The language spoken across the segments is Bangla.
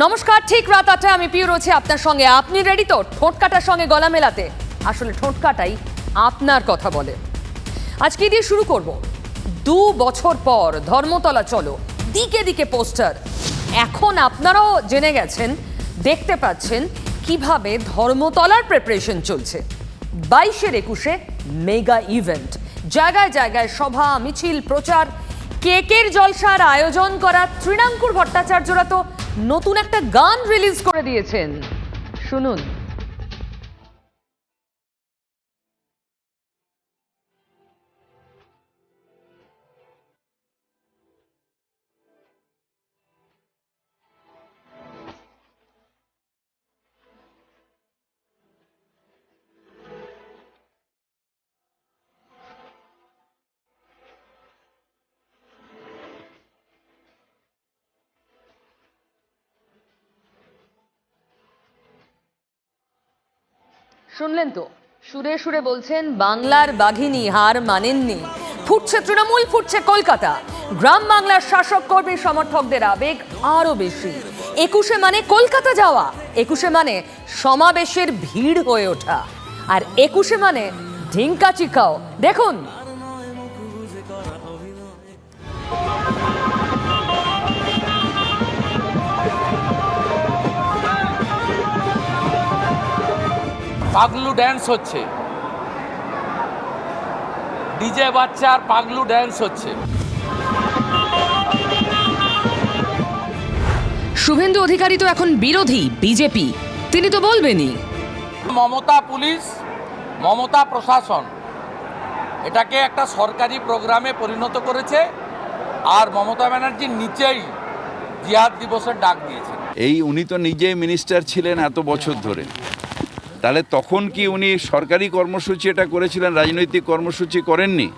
নমস্কার, ঠিক রাত 8টায় আমি পিউ রয়েছে আপনার সঙ্গে। আপনি রেডি তো ঠোঁট কাটার সঙ্গে গলা মেলাতে? আসলে ঠোঁট কাটাই আপনার কথা বলে। আজ কি দিয়ে শুরু করব? 2 বছর পর ধর্মতলা চলো, দিকে দিকে পোস্টার। এখন আপনারাও জেনে গেছেন, দেখতে পাচ্ছেন কিভাবে ধর্মতলার প্রিপারেশন চলছে। 22-এর 21-এ মেগা ইভেন্ট, জায়গায় জায়গায় সভা, মিছিল, প্রচার, কেকের জলসার আয়োজন করা। তৃণাঙ্কুর ভট্টাচার্যরা তো নতুন একটা গান রিলিজ করে দিয়েছেন, শুনুন। শুনলেন তো, সুরে সুরে বলছেন বাংলার বাঘিনী হার মানেননি। ফুটছে তৃণমূল, ফুটছে কলকাতা। গ্রাম বাংলার শাসক কর্মী সমর্থকদের আবেগ আরো বেশি। 21-এ মানে কলকাতা যাওয়া, 21-এ মানে সমাবেশের ভিড় হয়ে ওঠা, আর 21-এ মানে ঢিঙ্কা চিকাও। দেখুন। পাগলু ড্যান্স হচ্ছে, ডিজে বাচ্চার পাগলু ড্যান্স হচ্ছে। শুভেন্দু অধিকারী তো এখন বিরোধী বিজেপি, তিনি তো বলবেনই। মমতা পুলিশ, মমতা প্রশাসন এটাকে একটা সরকারি প্রোগ্রামে পরিণত করেছে, আর মমতা ব্যানার্জির নিচেই জিহাদ দিবসের ডাক দিয়েছে। উনি তো নিজেই মিনিস্টার ছিলেন এত বছর ধরে, তাহলে তখন কি উনি সরকারি কর্মসূচি এটা করেছিলেন, রাজনৈতিক কর্মসূচি করেননি?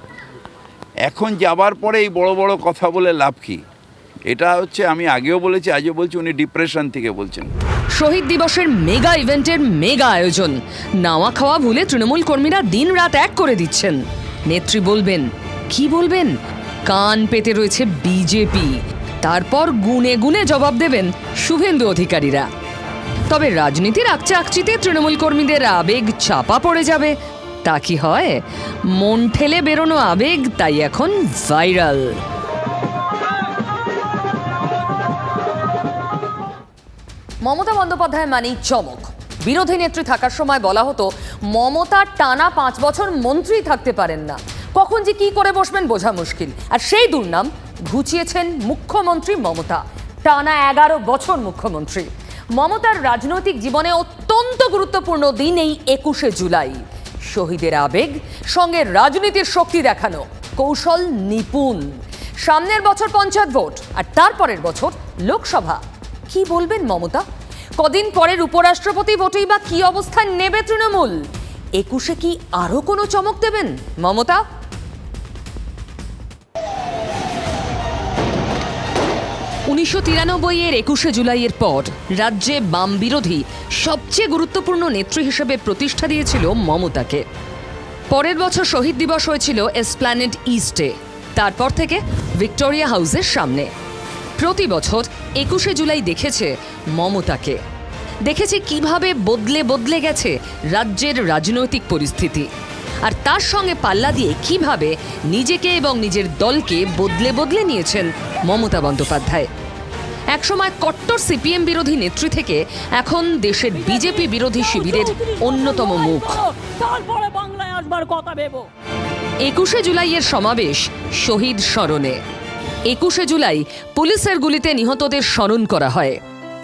এখন যাবার পরে এই বড় বড় কথা বলে লাভ কি? এটা হচ্ছে, আমি আগেও বলেছি, আজও বলছি, উনি ডিপ্রেশন থেকে বলছেন। শহীদ দিবসের মেগা ইভেন্টের মেগা আয়োজন, নাওয়া খাওয়া ভুলে তৃণমূল কর্মীরা দিন রাত এক করে দিচ্ছেন। নেত্রী বলবেন, কি বলবেন? কান পেতে রয়েছে বিজেপি। তারপর গুনে গুনে জবাব দেবেন শুভেন্দু অধিকারীরা। তবে রাজনীতির আকচিতে তৃণমূল কর্মীদের আবেগ চাপা পড়ে যাবে, তা কি হয়? মন ঠেলে বেরোনো আবেগ তাই এখন ভাইরাল। মমতা বন্দ্যোপাধ্যায় মানেই চমক। বিরোধী নেত্রী থাকার সময় বলা হতো মমতা টানা 5 বছর মন্ত্রী থাকতে পারেন না, কখন যে কি করে বসবেন বোঝা মুশকিল। আর সেই দুর্নাম ঘুচিয়েছেন মুখ্যমন্ত্রী মমতা। টানা 11 বছর মুখ্যমন্ত্রী। মমতার রাজনৈতিক জীবনে অত্যন্ত গুরুত্বপূর্ণ দিন এই 21শে জুলাই। শহীদের আবেগ সঙ্গে রাজনীতির শক্তি দেখানো, কৌশল নিপুণ। সামনের বছর পঞ্চায়েত ভোট, আর তারপরের বছর লোকসভা। কি বলবেন মমতা? কদিন পরের উপরাষ্ট্রপতি ভোটেই বা কি অবস্থান নেবে তৃণমূল? 21শে কি আরো কোনো চমক দেবেন মমতা? 1993-এর 21শে জুলাইয়ের পর রাজ্যে বাম বিরোধী সবচেয়ে গুরুত্বপূর্ণ নেত্রী হিসেবে প্রতিষ্ঠা দিয়েছিল মমতাকে। পরের বছর শহীদ দিবস হয়েছিল এসপ্ল্যানেড ইস্টে, তারপর থেকে ভিক্টোরিয়া হাউসের সামনে। প্রতি বছর 21শে জুলাই দেখেছে মমতাকে, দেখেছে কিভাবে বদলে বদলে গেছে রাজ্যের রাজনৈতিক পরিস্থিতি, আর তার সঙ্গে পাল্লা দিয়ে কিভাবে নিজেকে এবং নিজের দলকে বদলে বদলে নিয়েছেন মমতা বন্দ্যোপাধ্যায়। একসময় কট্টর সিপিএম বিরোধী নেত্রী থেকে এখন দেশের বিজেপি বিরোধী শিবিরের অন্যতম মুখ। 21শে জুলাইয়ের সমাবেশ শহীদ স্মরণে। 21শে জুলাই পুলিশের গুলিতে নিহতদের স্মরণ করা হয়,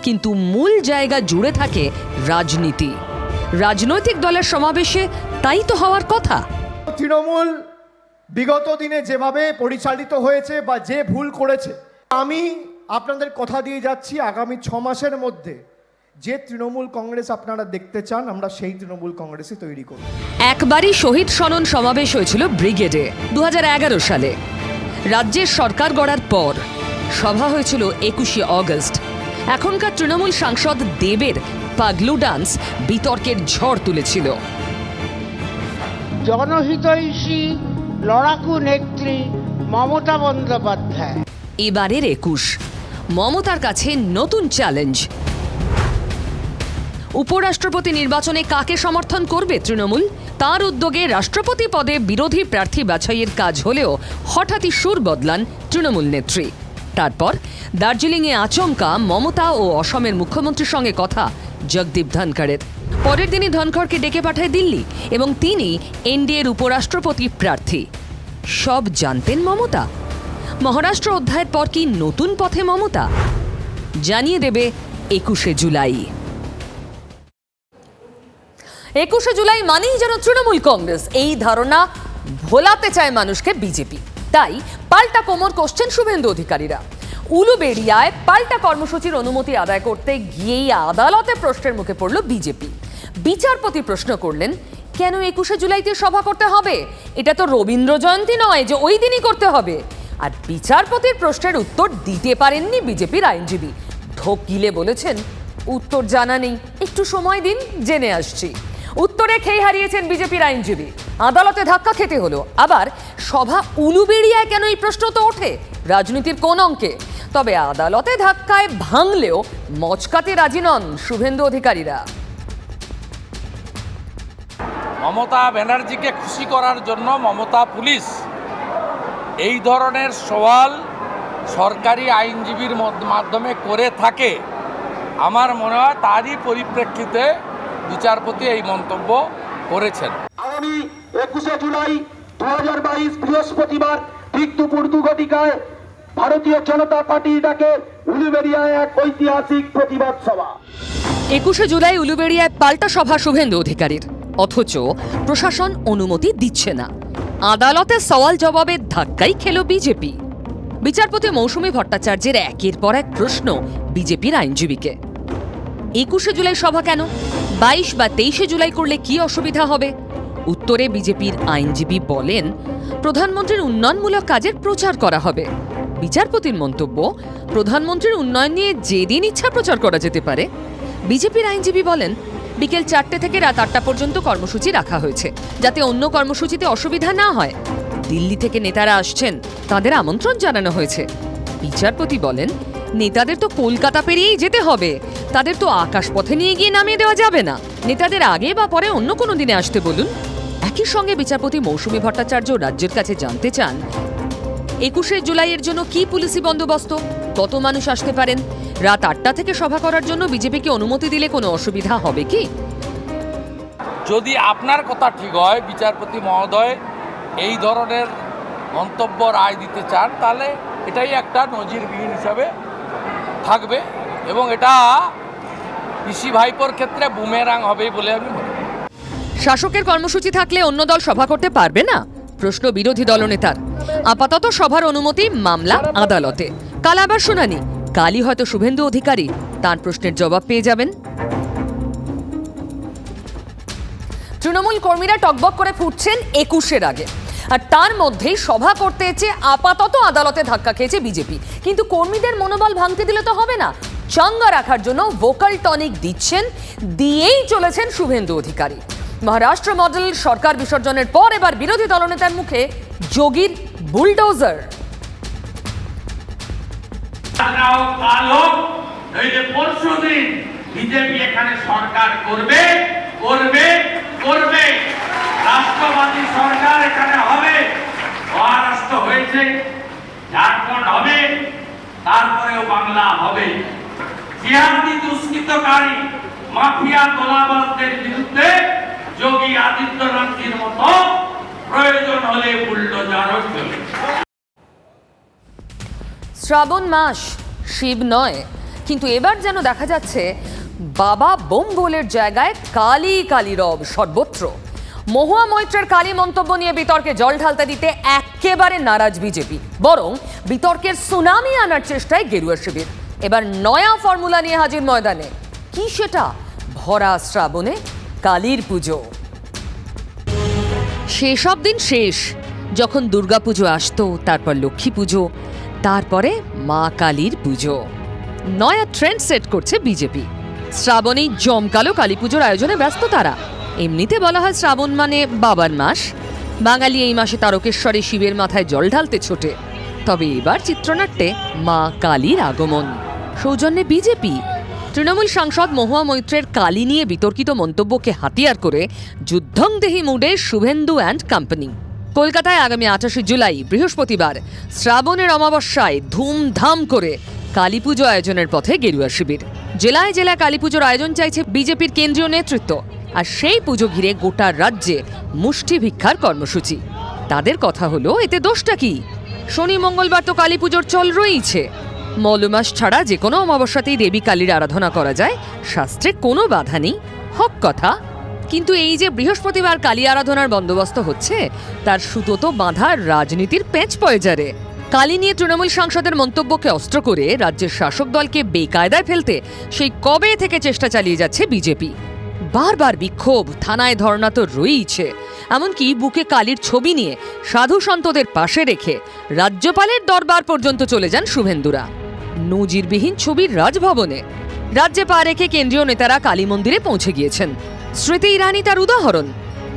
কিন্তু মূল জায়গা জুড়ে থাকে রাজনীতি। রাজনৈতিক দলের সমাবেশে তাই তো হওয়ার কথা। তৃণমূল বিগত দিনে যেভাবে পরিচালিত হয়েছে বা যে ভুল করেছে, আমি আপনাদের কথা দিয়ে যাচ্ছি, আগামী 6 মাসের মধ্যে যে তৃণমূল কংগ্রেস আপনারা দেখতে চান, আমরা সেই তৃণমূল কংগ্রেসই তৈরি করব। একবারই শহীদ স্মরণ সমাবেশ হয়েছিল ব্রিগেডে 2011 সালে। রাজ্যের সরকার গড়ার পর সভা হয়েছিল 21শে অগস্ট। এখনকার তৃণমূল সাংসদ দেবের পাগলু ডান্স বিতর্কের ঝড় তুলেছিল। জনহিতৈষী লড়াকু নেত্রী মমতা বন্দ্যোপাধ্যায়। এবারের 21 মমতার কাছে নতুন চ্যালেঞ্জ, উপরাষ্ট্রপতি নির্বাচনে কাকে সমর্থন করবে তৃণমূল? তার উদ্যোগে রাষ্ট্রপতি পদে বিরোধী প্রার্থী বাছাইয়ের কাজ হলেও হঠাৎই সুর বদলান তৃণমূল নেত্রী। তারপর দার্জিলিংয়ে আচমকা মমতা ও অসমের মুখ্যমন্ত্রীর সঙ্গে কথা জগদীপ ধনখড়ের। পরের দিনই ধনখড়কে ডেকে পাঠায় দিল্লি এবং তিনি এনডিএর উপরাষ্ট্রপতি প্রার্থী। সব জানতেন মমতা? মহারাষ্ট্র অধ্যায়ের পর কি নতুন পথে মমতা? জানিয়ে দেবে 21শে জুলাই। 21শে জুলাই মানেই যেন তৃণমূল কংগ্রেস, এই ধারণা ভোলাতে চায় মানুষকে বিজেপি। তাই পাল্টা কোমর কষছেন শুভেন্দু অধিকারীরা। উলুবেড়িয়ায় পাল্টা কর্মসূচির অনুমতি আদায় করতে গিয়েই আদালতে প্রশ্নের মুখে পড়ল বিজেপি। বিচারপতি প্রশ্ন করলেন, কেন 21শে জুলাইতে সভা করতে হবে? এটা তো রবীন্দ্র জয়ন্তী নয় যে ওই দিনই করতে হবে। আর বিচারপতির প্রশ্নের উত্তর দিতে পারেননি বিজেপির আইনজীবী। ঢোকিলে বলেছেন, উত্তর জানা নেই, একটু সময় দিন, জেনে আসছি। উত্তরে খেই হারিয়েছেন বিজেপির আইনজীবী। আদালতে ধাক্কা খেতে হলো। আবার সভা উলুবেড়িয়ায় কেন, এই প্রশ্ন তো ওঠে রাজনীতির কোন অঙ্কে। তবে আদালতে ধাক্কায় ভাঙলেও মচকাতে রাজি নন শুভেন্দু অধিকারীরা। মমতা ব্যানার্জিকে খুশি করার জন্য মমতা পুলিশ এই ধরনের সওয়াল সরকারি আইনজীবীর মাধ্যমে করে থাকে। আমার মনে হয় তারই পরিপ্রেক্ষিতে বিচারপতি এই মন্তব্য করেছেন। আগামী 21শে জুলাই 2022 বৃহস্পতিবার ঠিক দুপুর 2 ঘটিকায় ভারতীয় জনতা পার্টি ডাকে উলুবেড়িয়ায় এক ঐতিহাসিক প্রতিবাদ সভা। 21শে জুলাই উলুবেড়িয়ায় পাল্টা সভা শুভেন্দু অধিকারীর, অথচ প্রশাসন অনুমতি দিচ্ছে না। আদালতে সওয়াল জবাবের ধাক্কাই খেল বিজেপি। বিচারপতি মৌসুমী ভট্টাচার্যের একের পর এক প্রশ্ন বিজেপির আইনজীবীকে। 21শে জুলাই সভা কেন? 22 বা 23শে জুলাই করলে কি অসুবিধা হবে? উত্তরে বিজেপির আইনজীবী বলেন, প্রধানমন্ত্রীর উন্নয়নমূলক কাজের প্রচার করা হবে। বিচারপতির মন্তব্য, প্রধানমন্ত্রীর উন্নয়ন নিয়ে যেদিন ইচ্ছা প্রচার করা যেতে পারে। বিজেপির আইনজীবী বলেন, বিকেল 4টে থেকে রাত 8টা পর্যন্ত কর্মসূচি রাখা হয়েছে, যাতে অন্য কর্মসূচিতে অসুবিধা না হয়। দিল্লি থেকে নেতারা আসছেন, তাদের আমন্ত্রণ জানানো হয়েছে। বিচারপতি বলেন, নেতাদের তো কলকাতা পেরিয়েই যেতে হবে, তাদের তো আকাশপথে নিয়ে গিয়ে নামিয়ে দেওয়া যাবে না। নেতাদের আগে বা পরে অন্য কোনো দিনে আসতে বলুন। একই সঙ্গে বিচারপতি মৌসুমী ভট্টাচার্য রাজ্যের কাছে জানতে চান, 21শে জুলাইয়ের জন্য কি পুলিশি বন্দোবস্ত, কত মানুষ আসতে পারেন, রাত 8টা থেকে সভা করার জন্য বিজেপিকে অনুমতি দিলে কোনো অসুবিধা হবে কি? যদি আপনার কথা ঠিক হয়, বিচারপতি মহোদয় এই ধরনের মন্তব্য রায় দিতে চান, তাহলে এটাই একটা নজিরবিহীন হিসাবে থাকবে এবং এটা পিসি ভাইপোর ক্ষেত্রে বুমেরাং হবে বলে আমি মনে করি। শাসকের কর্মসূচি থাকলে অন্য দল সভা করতে পারবে না? প্রশ্ন বিরোধী দলনেতার। আপাতত সভার অনুমতি মামলা আদালতে, কাল আবার শুনানি। কালই হয়তো শুভেন্দু অধিকারী তার প্রশ্নের জবাব পেয়ে যাবেন। তৃণমূল কর্মীরা টকবক করে ফুটছেন 21শে আগে, আর তার মধ্যেই সভা করতে চেয়ে আপাতত আদালতে ধাক্কা খেয়েছে বিজেপি। কিন্তু কর্মীদের মনোবল ভাঙতে দিলে তো হবে না। চাঙ্গা রাখার জন্য ভোকাল টনিক দিয়েই চলেছেন শুভেন্দু অধিকারী। মহারাষ্ট্র মডেল সরকার বিসর্জনের পর এবার বিরোধী দলনেতার মুখে যোগীর বুলডোজার। পরশুদিন বিজেপি এখানে সরকার করবে করবে করবে, রাষ্ট্রবাদী সরকার এখানে হবে। মহারাষ্ট্র হয়েছে, ঝাড়খণ্ড হবে, তারপরেও বাংলা হবে। জিহাদি দুষ্কৃতকারী মাফিয়া তোলাবাজদের বিরুদ্ধে যোগী আদিত্যনাথের মতো প্রয়োজন হলে বুলডোজারও চলবে। শ্রাবণ মাস, শিব নয়, কিন্তু এবার যেন দেখা যাচ্ছে বাবা বোম বোলের জায়গায় কালী কালী রব সর্বত্র। মহুয়া মৈত্রের কালী মন্তব্য নিয়ে বিতর্কে জল ঢালতে দিতে একেবারে নারাজ বিজেপি, বরং বিতর্কের সুনামি আনার চেষ্টায় গেরুয়া শিবির। এবার নয়া ফর্মুলা নিয়ে হাজির ময়দানে। কি সেটা? ভরা শ্রাবণে কালীর পুজো। সেসব দিন শেষ, যখন দুর্গাপুজো আসতো, তারপর লক্ষ্মী পুজো, তারপরে মা কালীর পুজো। নয়া ট্রেন্ড সেট করছে বিজেপি। শ্রাবণেই জমকালো কালী পুজোর আয়োজনে ব্যস্ত তারা। এমনিতে বলা হয় শ্রাবণ মানে বাবার মাস। বাঙালি এই মাসে তারকেশ্বরে শিবের মাথায় জল ঢালতে ছোটে। তবে এবার চিত্রনাট্যে মা কালীর আগমন। সৌজন্যে বিজেপি। তৃণমূল সাংসদ মহুয়া মৈত্রের কালি নিয়ে বিতর্কিত মন্তব্যকে হাতিয়ার করে যুদ্ধংদেহী মুডে শুভেন্দু অ্যান্ড কোম্পানি। কলকাতায় আগামী 28 জুলাই বৃহস্পতিবার শ্রাবণের অমাবস্যায় ধুমধাম করে কালীপুজো আয়োজনের পথে গেরুয়া শিবির। জেলায় জেলায় কালীপুজোর আয়োজন চাইছে বিজেপির কেন্দ্রীয় নেতৃত্ব, আর সেই পুজো ঘিরে গোটা রাজ্যে মুষ্টি ভিক্ষার কর্মসূচি। তাদের কথা হলো, এতে দোষটা কি? শনি মঙ্গলবার তো কালীপুজোর চল রয়েছে। মৌলমাস ছাড়া যে কোনো অমাবস্যাতেই দেবী কালীর আরাধনা করা যায়, শাস্ত্রে কোনো বাধা নেই, হক কথা। কিন্তু এই যে বৃহস্পতিবার কালী আরাধনার বন্দোবস্ত হচ্ছে, তার সুতো তো বাঁধার রাজনীতির পেঁচ পয়জারে। কালী নিয়ে তৃণমূল সাংসদের মন্তব্যকে অস্ত্র করে রাজ্যের শাসক দলকে বেকায়দায় ফেলতে সেই কবে থেকে চেষ্টা চালিয়ে যাচ্ছে বিজেপি। বারবার বিক্ষোভ, থানায় ধর্ণা তো রয়েইছে, এমনকি বুকে কালীর ছবি নিয়ে সাধু সন্তদের পাশে রেখে রাজ্যপালের দরবার পর্যন্ত চলে যান শুভেন্দুরা। নজিরবিহীন ছবির রাজভবনে রাজ্যে পা রেখে কেন্দ্রীয় নেতারা কালী মন্দিরে পৌঁছে গিয়েছেন। স্মৃতি ইরানি তার উদাহরণ।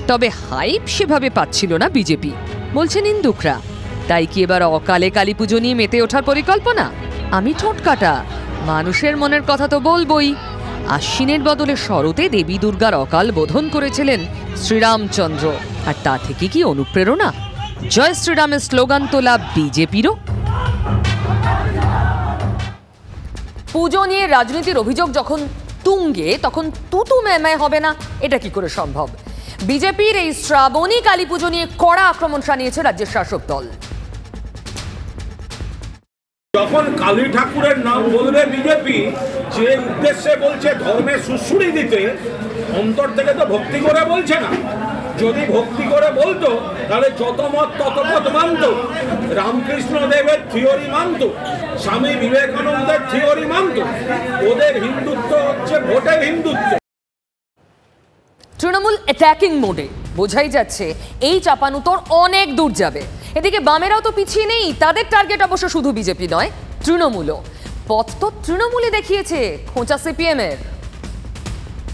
তবে হাইপ সেভাবে পাচ্ছিল না বিজেপি, বলছেন নিন্দুকরা। তাই কি এবার অকালে কালী পুজো নিয়ে মেতে ওঠার পরিকল্পনা? আমি ঠোঁট কাটা, মানুষের মনের কথা তো বলবই। আশ্বিনের বদলে শরতে দেবী দুর্গার অকাল বোধন করেছিলেন শ্রীরামচন্দ্র, আর তা থেকে কি অনুপ্রেরণা? জয় শ্রীরামের স্লোগান তোলা বিজেপিরও। পুজো নিয়ে রাজনীতির অভিযোগ যখন তুঙ্গে, তখন তুতু ম্যায় হবে না, এটা কি করে সম্ভব? বিজেপির এই শ্রাবণী কালী পুজো নিয়ে কড়া আক্রমণ শানিয়েছে রাজ্যের শাসক দল। যখন কালী ঠাকুরের নাম বলবে বিজেপি, যে উদ্দেশ্যে বলছে ধর্মের সুশ্রুতি দিতে, অন্তর থেকে তো ভক্তি করে বলছে না। যদি ভক্তি করে বলতো তাহলে যত মত তত পথ মানত, রামকৃষ্ণ দেবের থিওরি মানত, স্বামী বিবেকানন্দের থিওরি মানত। ওদের হিন্দুত্ব হচ্ছে ভোটের হিন্দুত্ব। তৃণমূল অ্যাটাকিং মোডে, বোঝাই যাচ্ছে এই চাপানুতর অনেক দূর যাবে। এদিকে বামেরাও তো পিছিয়ে নেই, তাদের টার্গেট অবশ্য শুধু বিজেপি নয়, তৃণমূলও। পথ তো তৃণমূলই দেখিয়েছে, খোঁচা সিপিএম এর।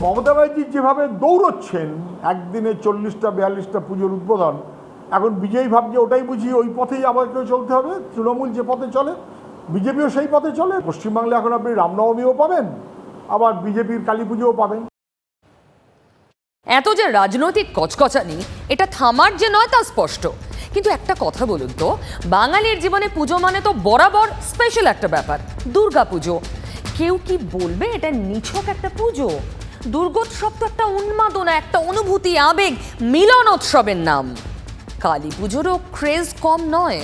মমতা ব্যানার্জি যেভাবে দৌড়চ্ছেন, একদিনে 40টা 42টা পুজোর উদ্বোধন, এখন বিজয়ী ভাবছে ওটাই বুঝি ওই পথেই আমাদেরকেও চলতে হবে। তৃণমূল যে পথে চলে, বিজেপিও সেই পথে চলে। পশ্চিমবাংলায় এখন আপনি রামনবমীও পাবেন, আবার বিজেপির কালী পুজোও পাবেন। এত যে রাজনৈতিক কচকচানি, এটা থামার যে নয় তা স্পষ্ট। কিন্তু একটা কথা বলুন তো, বাঙালির জীবনে পুজো মানে তো বরাবর স্পেশাল একটা ব্যাপার, দুর্গা পুজো। কেউ কি বলবে এটা নিছক একটা পুজো? দুর্গোৎসব তো একটা উন্মাদনা, একটা অনুভূতি, আবেগ, মিলন উৎসবের নাম। কালী পুজোরও ক্রেজ কম নয়,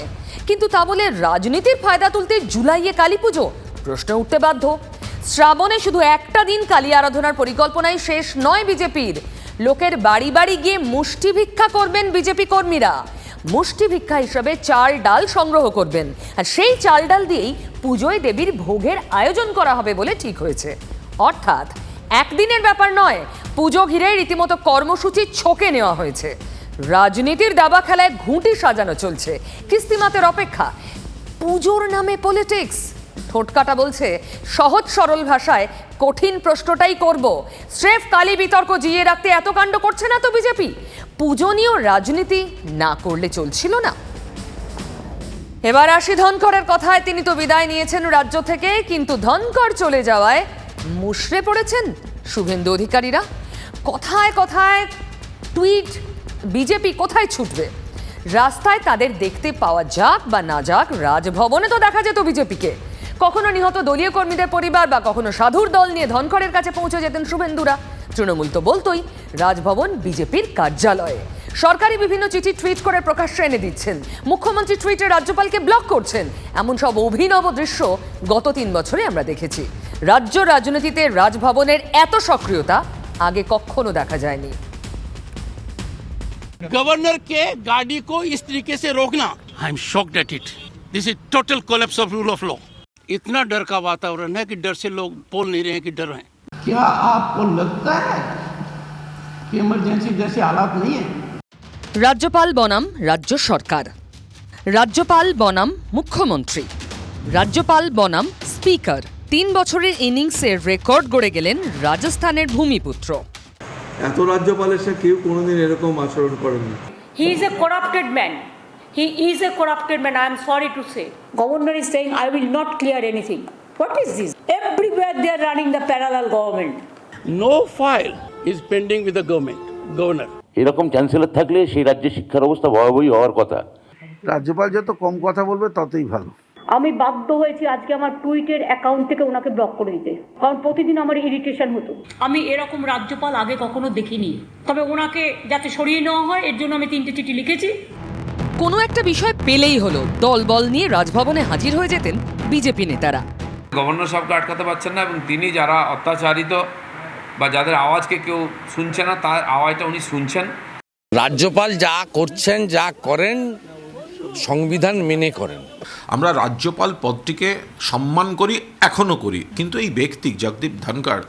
কিন্তু তা বলে রাজনীতির ফায়দা তুলতে জুলাইয়ে কালী পুজো? প্রশ্ন উঠতে বাধ্য। শ্রাবণে শুধু একটা দিন কালী আরাধনার পরিকল্পনাই শেষ নয় বিজেপির। লোকের বাড়ি বাড়ি গিয়ে মুষ্টি ভিক্ষা করবেন বিজেপি কর্মীরা। মুষ্টি ভিক্ষা হিসাবে চাল ডাল সংগ্রহ করবেন, আর সেই চাল ডাল দিয়েই পুজোয় দেবীর ভোগের আয়োজন করা হবে বলে ঠিক হয়েছে। অর্থাৎ একদিনের ব্যাপার নয়, পুজো ঘিরে রীতিমতো কর্মসূচি ছকে নেওয়া হয়েছে। রাজনীতির দাবা খেলায় ঘুঁটি সাজানো চলছে, কিস্তিমাতের অপেক্ষা। পুজোর নামে পলিটিক্স। ঠোঁটকাটা বলছে, সহজ সরল ভাষায় কঠিন প্রশ্নটাই করব। স্রেফ কালী বিতর্ক জিয়ে রাখতে এত কাণ্ড করছে না তো বিজেপি? পুজো নিয়েও রাজনীতি না করলে চলছিল না। এবার আসি ধনকরের কথায়। তিনি তো বিদায় নিয়েছেন রাজ্য থেকে, কিন্তু ধনকর চলে যাওয়ায় মুষড়ে পড়েছেন শুভেন্দু অধিকারীরা। কথায় কথায় টুইট, বিজেপি কোথায় ছুটবে? রাস্তায় তাদের দেখতে পাওয়া যাক বা না যাক, রাজভবনে তো দেখা যেত বিজেপিকে। কখনো নিহত দলীয় কর্মীদের পরিবার বা কখনো সাধুর দল নিয়ে ধনকরের কাছে পৌঁছে যেতেন শুভেন্দুরা। তৃণমূল তো বলতোই রাজভবন বিজেপির কার্যালয়ে। সরকারি বিভিন্ন চিঠি টুইট করে প্রকাশ্যে এনে দিচ্ছেন, মুখ্যমন্ত্রী টুইটে রাজ্যপালকে ব্লক করছেন। এমন সব অভিনব দৃশ্য গত 3 বছরে আমরা দেখেছি। রাজ্য রাজনীতিতে রাজভবনের এত সক্রিয়তা আগে কখনো দেখা যায়নি। गवर्नर के गाड़ी को इस तरीके से रोकना, I am shocked at it. This is total collapse of rule of law. इतना डर का वातावरण है कि डर से लोग बोल नहीं रहे हैं कि डर हैं। क्या आपको लगता है कि इमरजेंसी जैसे हालात नहीं है? রাজ্যপাল বনাম রাজ্য সরকার, রাজ্যপাল বনাম মুখ্যমন্ত্রী, রাজ্যপাল বনাম স্পিকার। 3 বছরের ইনিংসের রেকর্ড গড়ে গেলেন রাজস্থানের ভূমিপুত্র। এত রাজ্যপালের সে কেউ কোনোদিন এরকম আচরণ করেনি। He is a corrupted man. He is a corrupted man. I am sorry to say. Governor is saying, I will not clear anything. What is this? Everywhere they are running the parallel government. No file is pending with the governor. এরকম চ্যান্সেলর থাকলে সেই রাজ্যের শিক্ষার অবস্থা ভয়াবহই হওয়ার কথা। রাজ্যপাল যত কম কথা বলবে ততই ভালো। আমি বাধ্য হয়েছি আজকে আমার টুইটার অ্যাকাউন্ট থেকে ওনাকে ব্লক করে দিতে, কারণ প্রতিদিন আমার ইরিটেশন হতো। আমি এরকম রাজ্যপাল আগে কখনো দেখিনি, তবে ওনাকে যাতে সরিয়ে নেওয়া হয় এর জন্য আমি 3টে চিঠি লিখেছি। কোনো একটা বিষয় পেলেই হলো দলবল নিয়ে রাজভবনে হাজির হয়ে যেতেন বিজেপি নেতারা। গভর্নর সাহেবকে আটকাতে পারছেন না, এবং তিনি যারা অত্যাচারিত বা যাদের আওয়াজকে কেউ শুনছে না, তার আওয়াজটা উনি শুনছেন। রাজ্যপাল যা করছেন, যা করেন, সংবিধান মেনে করেন। আমরা রাজ্যপাল পদটিকে সম্মান করি, এখনও করি, কিন্তু এই ব্যক্তি জগদীপ ধনখড়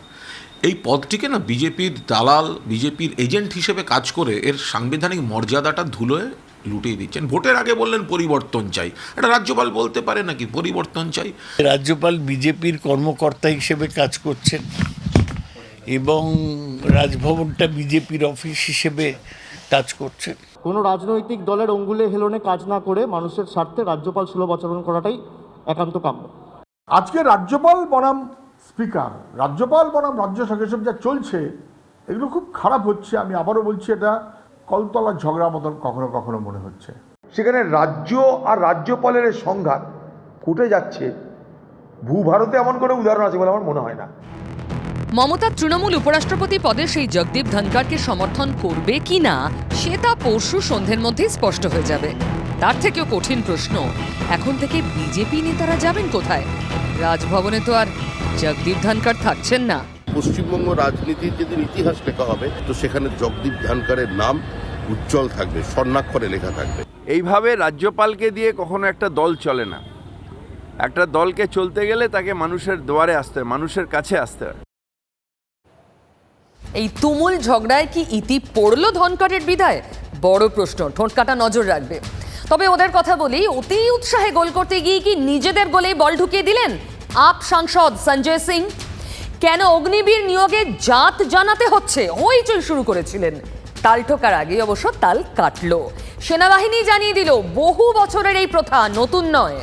এই পদটিকে না বিজেপির দালাল, বিজেপির এজেন্ট হিসেবে কাজ করে এর সাংবিধানিক মর্যাদাটা ধুলোয় লুটিয়ে দিচ্ছেন। ভোটের আগে বললেন পরিবর্তন চাই, একটা রাজ্যপাল বলতে পারে নাকি পরিবর্তন চাই? রাজ্যপাল বিজেপির কর্মকর্তা হিসেবে কাজ করছেন এবং রাজভবনটা বিজেপির অফিস হিসেবে কাজ করছে। কোনো রাজনৈতিক দলের অঙ্গুলে হেলনে কাজ না করে মানুষের স্বার্থে রাজ্যপাল সুলভ আচরণ করাটাই একান্ত কাম্য। আজকে রাজ্যপাল বনাম স্পিকার, রাজ্যপাল বনাম রাজ্য শাসক এসব যা চলছে এগুলো খুব খারাপ হচ্ছে। আমি আবারও বলছি, এটা কলতলার ঝগড়া মতন কখনো কখনো মনে হচ্ছে। সেখানে রাজ্য আর রাজ্যপালের সংঘাত ফুটে যাচ্ছে। ভূভারতে এমন কোনো উদাহরণ আছে বলে আমার মনে হয় না। মমতা তৃণমূল উপরাষ্ট্রপতি পদে সেই জগদীপ ধনখড়কে সমর্থন করবে কি না সেটা পরশু সন্ধ্যের মধ্যেই স্পষ্ট হয়ে যাবে। তার থেকেও কঠিন প্রশ্ন, এখন থেকে বিজেপি নেতারা যাবেন কোথায়? রাজভবনে তো আর জগদীপ ধনখড় থাকছেন না। পশ্চিমবঙ্গ রাজনীতির যেদিন ইতিহাস লেখা হবে, তো সেখানে জগদীপ ধনখড়ের নাম উজ্জ্বল থাকবে, স্বর্ণাক্ষরে লেখা থাকবে। এইভাবে রাজ্যপালকে দিয়ে কখনো একটা দল চলে না। একটা দলকে চলতে গেলে তাকে মানুষের দুয়ারে আসতে হয়, মানুষের কাছে আসতে হয়। এই তুমুল ঝগড়ায় কি ইতি পড়লো ধনখড়ের বিদায়? বড় প্রশ্ন, ঠোঁট কাটা নজর রাখবে। তবে ওদের কথা বলি, অতি উৎসাহে গোল করতে গিয়ে কি নিজেদের গোলেই বল ঢুকিয়ে দিলেন আপ সাংসদ সঞ্জয় সিং? কেন অগ্নিবীর নিয়োগে জাত জানাতে হচ্ছে হইচই শুরু করেছিলেন। তাল ঠোকার আগে অবশ্য তাল কাটলো। সেনাবাহিনী জানিয়ে দিল বহু বছরের এই প্রথা নতুন নয়।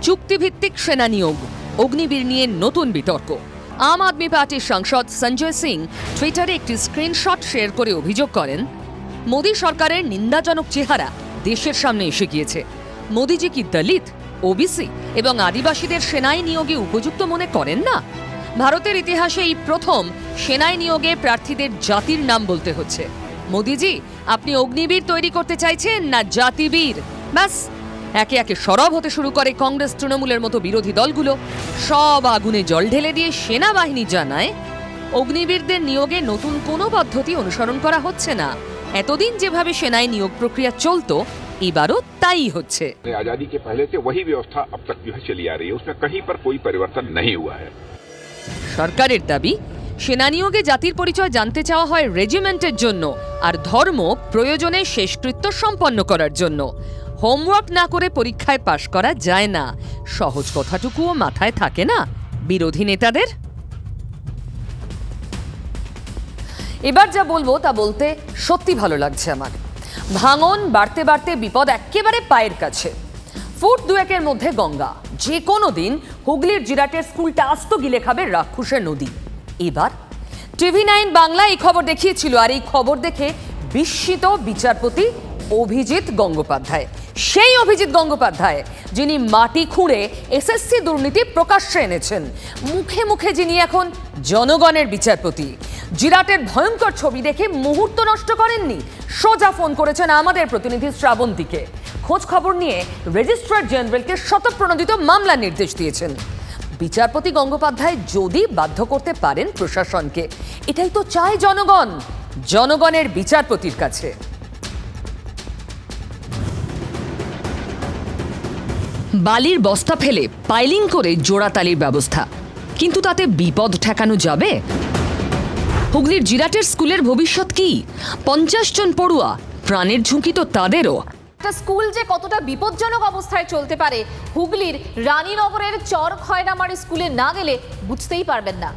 চুক্তিভিত্তিক সেনা নিয়োগ, অগ্নিবীর নিয়ে নতুন বিতর্ক। আম আদমি পার্টির সাংসদ সঞ্জয় সিং টুইটারে একটি স্ক্রিনশট শেয়ার করে অভিযোগ করেন, মোদী সরকারের নিন্দাজনক চেহারা দেশের সামনে এসে গিয়েছে। মোদীজি কি দলিত, ওবিসি এবং আদিবাসীদের সেনায় নিয়োগে উপযুক্ত মনে করেন না? ভারতের ইতিহাসে এই প্রথম সেনায় নিয়োগে প্রার্থীদের জাতির নাম বলতে হচ্ছে। মোদীজি, আপনি অগ্নিবীর তৈরি করতে চাইছেন না জাতিবীর? ব্যাস, একে একে সরব হতে শুরু করে কংগ্রেস তৃণমূলের মতো বিরোধী দলগুলো। সব আগুনে জল ঢেলে দিয়ে সেনাবাহিনী জানায়, অগ্নিবীরদের নিয়োগে নতুন কোনো পদ্ধতি অনুসরণ করা হচ্ছে না। এতদিন যেভাবে সেনায় নিয়োগ প্রক্রিয়া চলতো, এবারও তাই হচ্ছে। आजादी के पहले से वही व्यवस्था अब तक जो है चली आ रही है, उसमें कहीं पर कोई परिवर्तन नहीं हुआ है। সরকারের দাবি, সেনা নিয়োগে জাতির পরিচয় জানতে চাওয়া হয় রেজিমেন্টের জন্য, আর ধর্ম প্রয়োজনে শেষকৃত্য সম্পন্ন করার জন্য। হোমওয়ার্ক না করে পরীক্ষায় পাশ করা যায় না। সহজ কথাটুকুও মাথায় থাকে না বিরোধী নেতাদের। এবার যা বলবো তা বলতে সত্যি ভালো লাগছে আমার। ভাঙন বাড়তে বাড়তে বিপদ একেবারে পায়ের কাছে। ফুট দুয়েকের মধ্যে গঙ্গা। যে কোনো দিন হুগলির জিরাটের স্কুলটা আস্ত গিলে খাবে রাক্ষসের নদী। এবার TV9 বাংলা এই খবর দেখিয়েছিল, আর এই খবর দেখে বিস্মিত বিচারপতি অভিজিৎ গঙ্গোপাধ্যায়। সেই অভিজিৎ গঙ্গোপাধ্যায় যিনি মাটি খুঁড়ে SSC দুর্নীতি প্রকাশ্যে এনেছেন, মুখে মুখে যিনি এখন জনগণের বিচারপতি। জিরাটের ভয়ঙ্কর ছবি দেখে মুহূর্ত নষ্ট করেননি, সোজা ফোন করেছেন আমাদের প্রতিনিধি শ্রাবন্তীকে। খোঁজ খবর নিয়ে রেজিস্ট্রার জেনারেলকে শতপ্রণোদিত মামলার নির্দেশ দিয়েছেন। বিচারপতি গঙ্গোপাধ্যায় যদি বাধ্য করতে পারেন প্রশাসনকে, এটাই তো চায় জনগণ, জনগণের বিচারপতির কাছে। বালির বস্তা ফেলে পাইলিং করে জোড়াতালির ব্যবস্থা, কিন্তু তাতে বিপদ ঠেকানো যাবে? হুগলির জিরাটের স্কুলের ভবিষ্যৎ কি? 50 জন পড়ুয়া, প্রাণের ঝুঁকি তো তাদেরও। একটা স্কুল যে কতটা বিপজ্জনক অবস্থায় চলতে পারে হুগলির রানীনগরের চর খয়রামারি স্কুলে না গেলে বুঝতেই পারবেন না।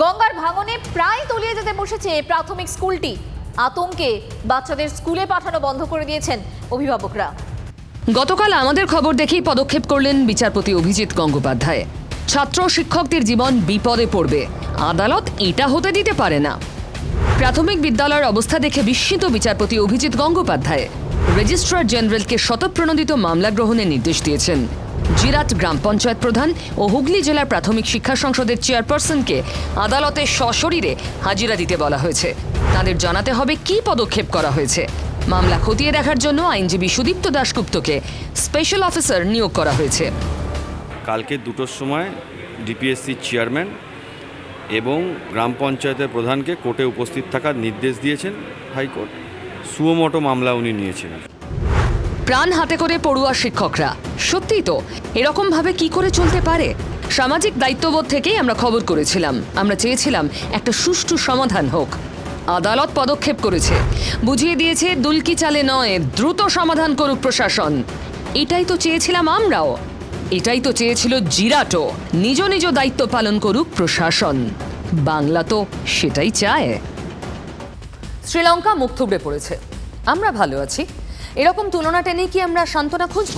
গঙ্গার ভাঙনে প্রায় তলিয়ে যেতে বসেছে প্রাথমিক স্কুলটি। আতঙ্কে বাচ্চাদের স্কুলে পাঠানো বন্ধ করে দিয়েছেন অভিভাবকরা। গতকাল আমাদের খবর দেখেই পদক্ষেপ করলেন বিচারপতি অভিজিৎ গঙ্গোপাধ্যায়। ছাত্র শিক্ষকদের জীবন বিপদে পড়বে, আদালত এটা হতে দিতে পারে না। প্রাথমিক বিদ্যালয়ের অবস্থা দেখে বিস্মিত বিচারপতি অভিজিৎ গঙ্গোপাধ্যায় রেজিস্ট্রার জেনারেলকে শতপ্রণোদিত মামলা গ্রহণের নির্দেশ দিয়েছেন। জিরাট গ্রাম পঞ্চায়েত প্রধান ও হুগলি জেলার প্রাথমিক শিক্ষা সংসদের চেয়ারপারসনকে আদালতে সশরীরে হাজিরা দিতে বলা হয়েছে। তাদের জানাতে হবে কি পদক্ষেপ করা হয়েছে। মামলা খতিয়ে দেখার জন্য আইনজীবী সুদীপ্ত দাশগুপ্তকে স্পেশাল অফিসার নিয়োগ করা হয়েছে। কালকে 2টোর সময় ডিপিএসসির চেয়ারম্যান এবং গ্রাম পঞ্চায়েতের প্রধানকে কোর্টে উপস্থিত থাকার নির্দেশ দিয়েছেন হাইকোর্ট। সুমোটো মামলা উনি নিয়েছেন। প্রাণ হাতে করে পড়ুয়া শিক্ষকরা, সত্যিই তো এরকম ভাবে কি করে চলতে পারে? সামাজিক দায়িত্ববোধ থেকেই আমরা খবর করেছিলাম, আমরা চেয়েছিলাম একটা সুষ্ঠু সমাধান হোক। আদালত পদক্ষেপ করেছে, বুঝিয়ে দিয়েছে দুলকি চালে নয়, দ্রুত সমাধান করুক প্রশাসন। এটাই তো চেয়েছিলাম আমরাও, এটাই তো চেয়েছিল জিরাটও, নিজ নিজ দায়িত্ব পালন করুক প্রশাসন। বাংলা তো সেটাই চায়। শ্রীলঙ্কা মুখ থুবড়ে পড়েছে, আমরা ভালো আছি, এরকম তুলনা টেনে কি আমরা সান্ত্বনা খুঁজব?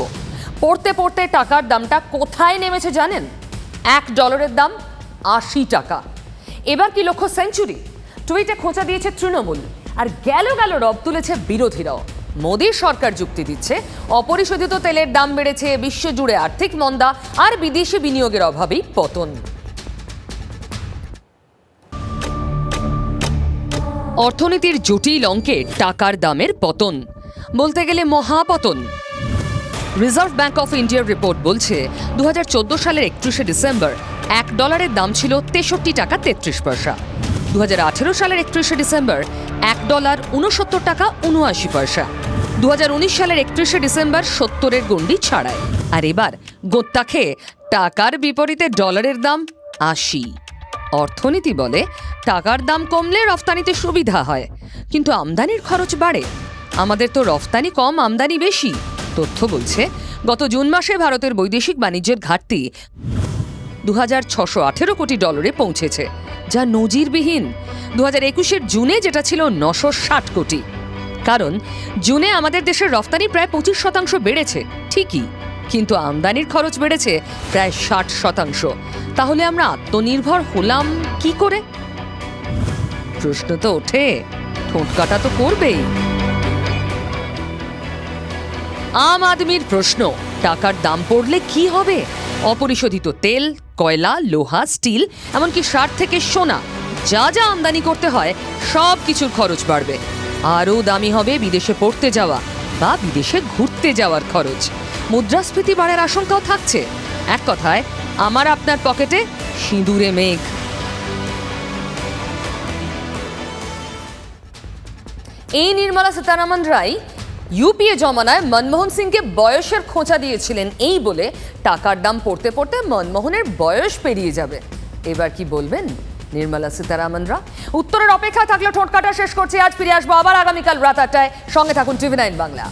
পড়তে পড়তে টাকার দামটা কোথায় নেমেছে জানেন? $1 দাম 80 টাকা। এবার কি লক্ষ্য সেঞ্চুরি? টুইটে খোঁচা দিয়েছে তৃণমূল, আর গেল রব তুলেছে বিরোধীরাও। মোদীর সরকার যুক্তি দিচ্ছে অপরিশোধিত তেলের দাম বেড়েছে, বিশ্বজুড়ে আর্থিক মন্দা আর বিদেশি বিনিয়োগের অভাবেই পতন। অর্থনীতির জটিল অঙ্কে টাকার দামের পতন, বলতে গেলে মহাপতন। রিজার্ভ ব্যাংক অফ ইন্ডিয়ার রিপোর্ট বলছে 2014 সালের 31শে ডিসেম্বর $1 দাম ছিল 63 টাকা 33 পয়সা। 2018 সালের 31শে ডিসেম্বর $1 69 টাকা 79 পয়সা। 2019 সালের 31শে ডিসেম্বর 70-এর গণ্ডি ছাড়ায়। আর এবার গোত্তা খেয়ে টাকার বিপরীতে ডলারের দাম 80। অর্থনীতি বলে টাকার দাম কমলে রফতানিতে সুবিধা হয়, কিন্তু আমদানির খরচ বাড়ে। আমাদের তো রফতানি কম, আমদানি বেশি। তথ্য বলছে গত জুন মাসে ভারতের বৈদেশিক বাণিজ্যের ঘাটতি $2618 কোটি পৌঁছেছে, যা নজিরবিহীন। 2021-এর জুনে যেটা ছিল 960 কোটি। কারণ জুনে আমাদের দেশের রফতানি প্রায় 25% বেড়েছে ঠিকই, কিন্তু আমদানির খরচ বেড়েছে প্রায় 60%। তাহলে আমরা আত্মনির্ভর হলাম কি করে? প্রশ্ন তো ওঠে, ঠোঁট কাটা তো করবেই। আম আদমির প্রশ্ন, টাকার দাম পড়লে কি হবে? অপরিশোধিত তেল, কয়লা, লোহা, স্টিল, এমনকি সার থেকে সোনা, যা যা আমদানি করতে হয় সব কিছুর খরচ বাড়বে। আরও দামি হবে বিদেশে পড়তে যাওয়া বা বিদেশে ঘুরতে যাওয়ার খরচ। মুদ্রাস্ফীতি বাড়ার আশঙ্কাও থাকছে। এক কথায় আমার আপনার পকেটে সিঁদুরে মেঘ। এই নির্মলা সীতারামন রায় ইউপিএ জমানায় মনমোহন সিংকে বয়সের খোঁচা দিয়েছিলেন এই বলে টাকার দাম পড়তে পড়তে মনমোহনের বয়স পেরিয়ে যাবে। এবার কি বলবেন নির্মলা সীতারামনরা? উত্তরের অপেক্ষায় থাকলে ঠোঁট কাটা শেষ করছি। আজ ফিরে আসবো আবার আগামীকাল রাত 8টায়। সঙ্গে থাকুন TV9 বাংলা।